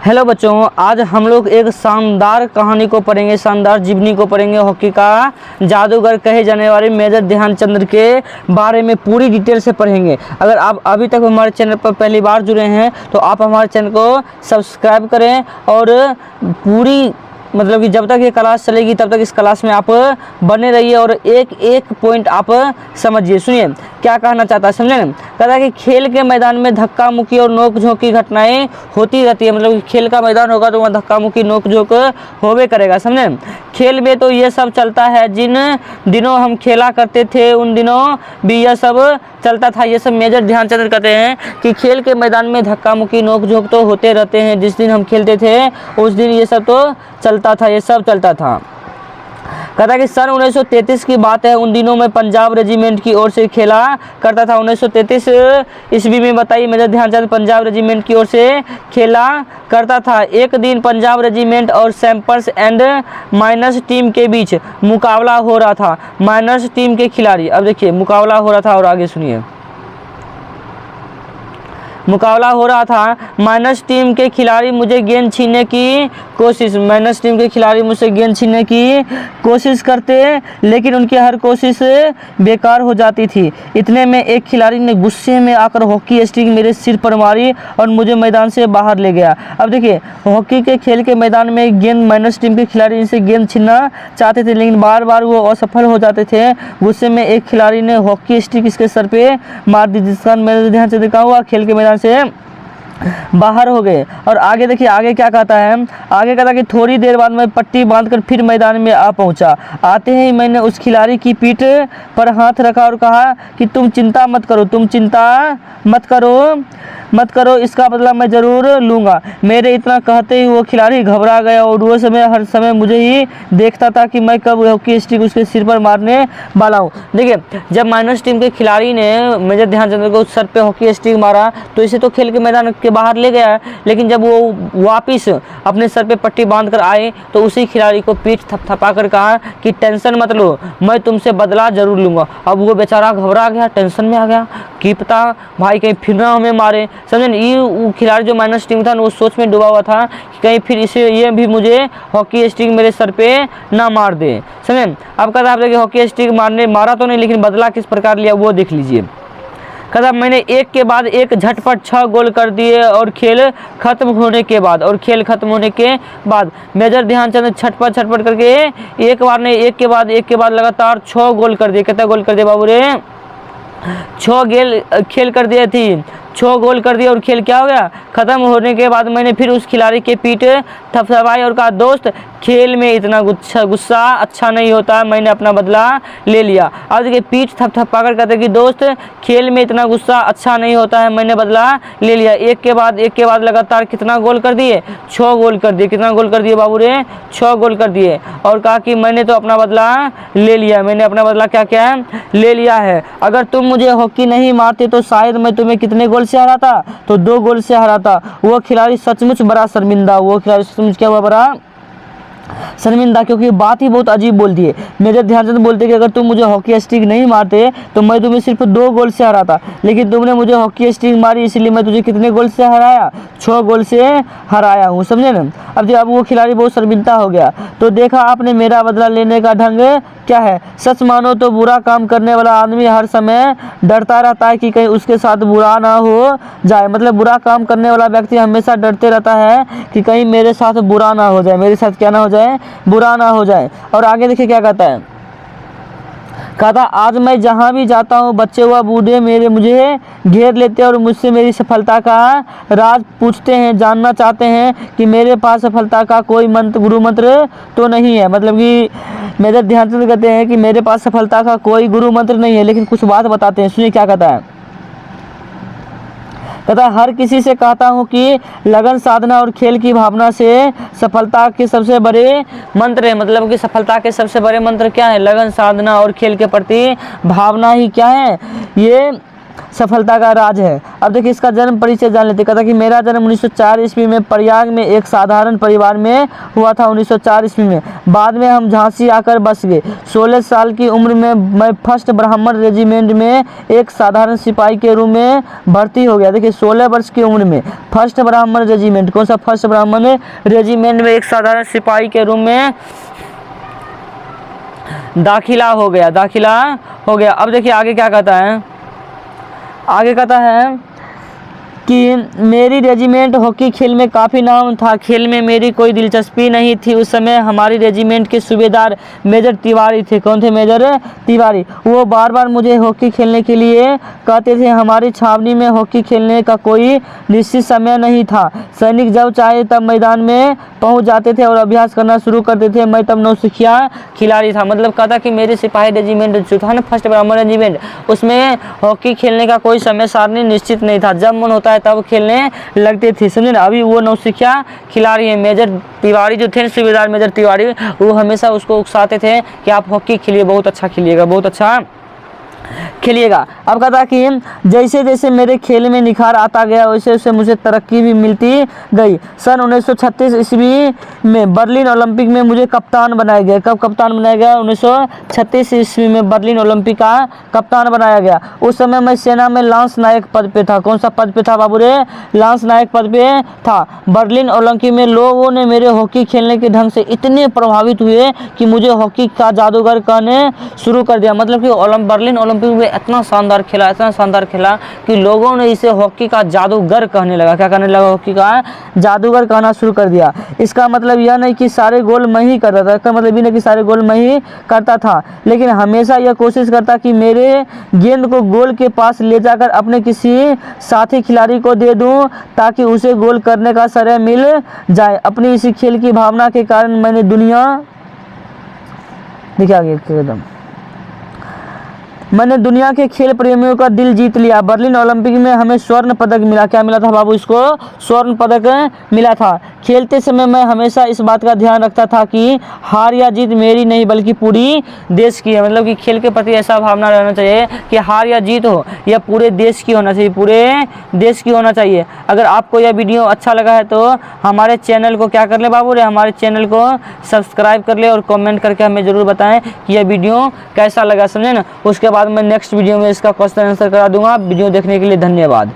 Hello बच्चों, आज हम लोग एक शानदार कहानी को पढ़ेंगे, शानदार जीवनी को पढ़ेंगे। हॉकी का जादूगर कहे जाने वाले मेजर ध्यानचंद के बारे में पूरी डिटेल से पढ़ेंगे। अगर आप अभी तक हमारे चैनल पर पहली बार जुड़े हैं तो आप हमारे चैनल को सब्सक्राइब करें और पूरी मतलब कि जब तक ये क्लास चलेगी तब तक इस क्लास में आप बने रहिए और एक एक पॉइंट आप समझिए। सुनिए क्या कहना चाहता है, समझे ना। कहता है कि खेल के मैदान में धक्का मुक्की और नोक झोंक की घटनाएं होती रहती है। मतलब कि खेल का मैदान होगा तो वहाँ धक्का मुक्की नोक झोंक होवे करेगा, समझे। खेल में तो ये सब चलता है, जिन दिनों हम खेला करते थे उन दिनों भी यह सब चलता था। ये सब मेजर ध्यानचंद कहते हैं कि खेल के मैदान में धक्का मुक्की नोक झोंक तो होते रहते हैं। जिस दिन हम खेलते थे उस दिन ये सब तो चलता था, ये सब चलता था। कहता है कि सन 1933 की बात है। उन दिनों में पंजाब रेजिमेंट की ओर से खेला करता था। 1933 ईस्वी में बताइए, मेजर ध्यानचंद पंजाब रेजिमेंट की ओर से खेला करता था। एक दिन पंजाब रेजिमेंट और सैंपर्स एंड माइनस टीम के बीच मुकाबला हो रहा था। माइनस टीम के खिलाड़ी, अब देखिए मुकाबला हो रहा था और आगे सुनिए। मुकाबला हो रहा था, माइनस टीम के खिलाड़ी मुझे गेंद छीनने की कोशिश, माइनस टीम के खिलाड़ी मुझसे गेंद छीनने की कोशिश करते, लेकिन उनकी हर कोशिश बेकार हो जाती थी। इतने में एक खिलाड़ी ने गुस्से में आकर हॉकी स्टिक मेरे सिर पर मारी और मुझे मैदान से बाहर ले गया। अब देखिए, हॉकी के खेल के मैदान में गेंद माइनस टीम के खिलाड़ी इनसे गेंद छीनना चाहते थे, लेकिन बार बार वो असफल हो जाते थे। गुस्से में एक खिलाड़ी ने हॉकी स्टिक इसके सर पे मार दी, जिसका मेरे ध्यान से देखा हुआ खेल के मैदान से बाहर हो गए। और आगे देखिए, आगे क्या कहता है। आगे कहता है कि थोड़ी देर बाद मैं पट्टी बांधकर फिर मैदान में आ पहुंचा। आते ही मैंने उस खिलाड़ी की पीठ पर हाथ रखा और कहा कि तुम चिंता मत करो, तुम चिंता मत करो, इसका बदला मैं जरूर लूँगा। मेरे इतना कहते ही वो खिलाड़ी घबरा गया और वो हर समय मुझे ही देखता था कि मैं कब हॉकी स्टिक उसके सिर पर मारने वाला हूँ। देखिए, जब माइनस टीम के खिलाड़ी ने मेजर ध्यानचंद को सर पे हॉकी स्टिक मारा तो इसे तो खेल के मैदान के बाहर ले गया, लेकिन जब वो वापिस अपने सर पे पट्टी बांध कर आए तो उसी खिलाड़ी को पीठ थपथपा कर कहा कि टेंशन मत लो, मैं तुमसे बदला जरूर लूँगा। अब वो बेचारा घबरा गया, टेंशन में आ गया कि पता भाई कहीं फिर ना हमें मारे, समझे। ये खिलाड़ी जो माइनस टीम था वो सोच में डूबा हुआ था कि कहीं फिर इसे ये भी मुझे हॉकी स्टिक मेरे सर पे ना मार दे, समझे। अब कहता है कि हॉकी स्टिक मारा तो नहीं, लेकिन बदला किस प्रकार लिया वो देख लीजिए। कहता मैंने एक के बाद एक झटपट 6 गोल कर दिए और खेल खत्म होने के बाद मेजर ध्यानचंद छटपट करके एक बार नहीं, एक के बाद लगातार 6 गोल कर दिए। कितना गोल कर दिए बाबू रे? 6 खेल कर दिए थी, 6 गोल कर दिए और खेल क्या हो गया? खत्म होने के बाद मैंने फिर उस खिलाड़ी के पीठ थपथपाई और कहा दोस्त, खेल में इतना गुस्सा अच्छा नहीं होता, मैंने अपना बदला ले लिया। अब देखिए, पीठ थपथपा कर कहते कि दोस्त, खेल में इतना गुस्सा अच्छा नहीं होता है, मैंने बदला ले लिया। एक के बाद लगातार कितना गोल कर दिए? 6 गोल कर दिए। कितना गोल कर दिए बाबू रे? 6 गोल कर दिए। और कहा कि मैंने तो अपना बदला ले लिया, मैंने अपना बदला क्या ले लिया है। अगर तुम मुझे हॉकी नहीं मारते तो शायद मैं तुम्हें कितने गोल से हराता? तो 2 गोल से हराता। वो खिलाड़ी सचमुच बड़ा शर्मिंदा, वो खिलाड़ी सचमुच क्या हुआ? बड़ा शर्मिंदा, क्योंकि बात ही बहुत अजीब बोल दी है। मेजर ध्यानचंद बोलते कि अगर तुम मुझे हॉकी स्टिक नहीं मारते तो मैं तुम्हें सिर्फ 2 गोल से हराता, लेकिन तुमने मुझे हॉकी स्टिक मारी इसलिए मैं तुझे कितने गोल से हराया? 6 गोल से हराया हूँ, समझे ना। अब वो खिलाड़ी बहुत शर्मिंदा हो गया। तो देखा आपने मेरा बदला लेने का ढंग क्या है। सच मानो तो बुरा काम करने वाला आदमी हर समय डरता रहता है कि कहीं उसके साथ बुरा ना हो जाए। मतलब बुरा काम करने वाला व्यक्ति हमेशा डरते रहता है कि कहीं मेरे साथ बुरा ना हो जाए, मेरे साथ क्या ना हो जाए? बुरा ना हो जाए। और आगे देखिए क्या कहता है। कहता आज मैं जहाँ भी जाता हूँ बच्चे व बूढ़े मुझे घेर लेते हैं और मुझसे मेरी सफलता का राज पूछते हैं, जानना चाहते हैं कि मेरे पास सफलता का कोई गुरु मंत्र तो नहीं है। मतलब कि मेजर ध्यानचंद कहते हैं कि मेरे पास सफलता का कोई गुरु मंत्र नहीं है, लेकिन कुछ बात बताते हैं। सुनिए क्या कहता है। कहता हर किसी से कहता हूँ कि लगन, साधना और खेल की भावना से सफलता के सबसे बड़े मंत्र है। मतलब कि सफलता के सबसे बड़े मंत्र क्या है? लगन, साधना और खेल के प्रति भावना ही क्या है? ये सफलता का राज है। अब देखिए इसका जन्म परिचय जान लेते। कहता कि मेरा जन्म 1904 ईस्वी में प्रयाग में एक साधारण परिवार में हुआ था। 1904 ईस्वी में बाद में हम झांसी आकर बस गए। 16 साल की उम्र में मैं फर्स्ट ब्राह्मण रेजिमेंट में एक साधारण सिपाही के रूप में भर्ती हो गया। देखिए 16 वर्ष की उम्र में फर्स्ट ब्राह्मण रेजिमेंट, कौन सा फर्स्ट ब्राह्मण रेजिमेंट में एक साधारण सिपाही के रूप में दाखिला हो गया, दाखिला हो गया। अब देखिए आगे क्या कहता है, आगे कहता है कि मेरी रेजिमेंट हॉकी खेल में काफ़ी नाम था। खेल में मेरी कोई दिलचस्पी नहीं थी। उस समय हमारी रेजिमेंट के सूबेदार मेजर तिवारी थे। कौन थे? मेजर तिवारी। वो बार बार मुझे हॉकी खेलने के लिए कहते थे। हमारी छावनी में हॉकी खेलने का कोई निश्चित समय नहीं था। सैनिक जब चाहे तब मैदान में पहुंच जाते थे और अभ्यास करना शुरू करते थे। मैं तब नौसिखिया खिलाड़ी था। मतलब कहता कि मेरे सिपाही रेजिमेंट जो था ना, फर्स्ट ब्राह्मण रेजिमेंट, उसमें हॉकी खेलने का कोई समय सारणी निश्चित नहीं था। जब मन होता है तब खेलने लगते थे, समझे ना। अभी वो नौसिखिया खिलाड़ी है। मेजर तिवारी जो थे, सूबेदार मेजर तिवारी, वो हमेशा उसको उकसाते थे कि आप हॉकी खेलिए, बहुत अच्छा खेलिएगा, बहुत अच्छा खेलिएगा। अब कहता कि जैसे जैसे मेरे खेल में निखार आता गया वैसे वैसे मुझे तरक्की भी मिलती गई। सन 1936 ईस्वी में बर्लिन ओलंपिक में मुझे कप्तान बनाया गया। कब कप्तान बनाया गया? 1936 ईस्वी में बर्लिन ओलंपिक का कप्तान बनाया गया। उस समय मैं सेना में लांस नायक पद पे था। कौन सा पद पे था बाबू रे? लांस नायक पद पे था। बर्लिन ओलंपिक में लोगों ने मेरे हॉकी खेलने के ढंग से इतने प्रभावित हुए कि मुझे हॉकी का जादूगर कहने शुरू कर दिया। मतलब कि बर्लिन ओलंपिक में इतना शानदार खेला, इतना शानदार खेला कि लोगों ने इसे हॉकी का जादूगर कहने लगा। क्या कहने लगा? हॉकी का जादूगर कहना शुरू कर दिया। इसका मतलब यह नहीं कि सारे गोल मैं ही करता था। इसका मतलब ये नहीं कि सारे गोल मैं ही करता था, लेकिन हमेशा यह कोशिश करता कि मेरे गेंद को गोल के पास ले जाकर अपने किसी साथी खिलाड़ी को दे दूं ताकि उसे गोल करने का श्रेय मिल जाए। अपनी इसी खेल की भावना के कारण मैंने दुनिया के खेल प्रेमियों का दिल जीत लिया। बर्लिन ओलंपिक में हमें स्वर्ण पदक मिला। क्या मिला था बाबू? इसको स्वर्ण पदक मिला था। खेलते समय मैं हमेशा इस बात का ध्यान रखता था कि हार या जीत मेरी नहीं बल्कि पूरी देश की है। मतलब कि खेल के प्रति ऐसा भावना रहना चाहिए कि हार या जीत हो या पूरे देश की होना चाहिए, पूरे देश की होना चाहिए। अगर आपको यह वीडियो अच्छा लगा है तो हमारे चैनल को क्या कर ले बाबू रे? हमारे चैनल को सब्सक्राइब कर ले और कमेंट करके हमें ज़रूर बताएं कि यह वीडियो कैसा लगा, समझे ना। उसके बाद मैं नेक्स्ट वीडियो में इसका क्वेश्चन आंसर करा दूंगा। वीडियो देखने के लिए धन्यवाद।